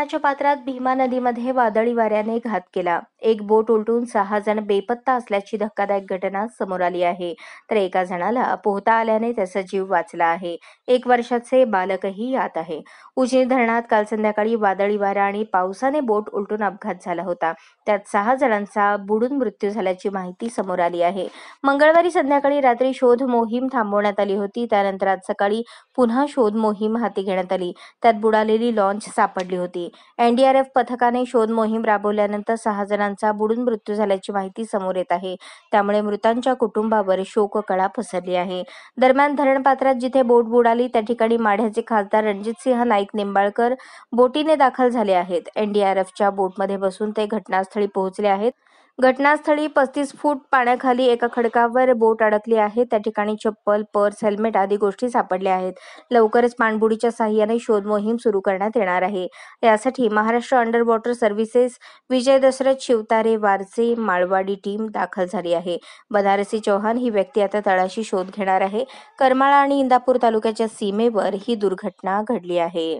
धरणाच्या पात्रात भीमा नदीमध्ये वादळी वाऱ्याने घात केला. एक बोट उलटून 6 जण बेपत्ता असल्याची धक्कादायक घटना समोर आली आहे. तर एका जणाला पोहता आल्याने त्याचा जीव वाचला आहे. 1 वर्षाचे बालकही यात आहे. उजनी धरणात काल संध्याकाळी वादळी वारा आणि पावसाने बोट उलटून अपघात झाला होता. त्यात 6 जणांचा बुडून मृत्यू झाल्याची माहिती समोर आली आहे. मंगळवारी संध्याकाळी रात्री शोध मोहीम थांबवण्यात आली होती. त्यानंतर आज सकाळी पुन्हा शोध मोहीम हाती घेण्यात आली. त्यात बुडालेली लॉन्च सापडली होती. एनडीआरएफ पथकाने शोध मोहीम राबवल्यानंतर 6 जणांचा बुडून मृत्यू झाल्याची माहिती समोर येत आहे. त्यामुळे मृतांच्या कुटुंबावर शोककळा पसरली आहे. दरम्यान धरण पात्रात जिथे बोट बुडाली त्या ठिकाणी माढ्याचे खासदार रणजितसिंह नाईक निंबाळकर बोटीने दाखल झाले आहेत. एनडीआरएफच्या बोटमध्ये बसून ते घटनास्थळी पोहोचले आहेत. घटनास्थळी 35 फूट पाण्याखाली एका खडकावर बोट अडकली आहे. त्या ठिकाणी चप्पल, पर्स, हेल्मेट आदी गोष्टी सापडल्या आहेत. लवकरच पाणबुडीच्या साहाय्याने शोध मोहीम सुरू करण्यात येणार आहे. यासाठी महाराष्ट्र अंडर वॉटर सर्व्हिसेस, विजय दशरथ शिवतारे वारचे, माळवाडी टीम दाखल झाली आहे. बनारसी चौहान ही व्यक्ती आता तळाशी शोध घेणार आहे. करमाळा आणि इंदापूर तालुक्याच्या सीमेवर ही दुर्घटना घडली आहे.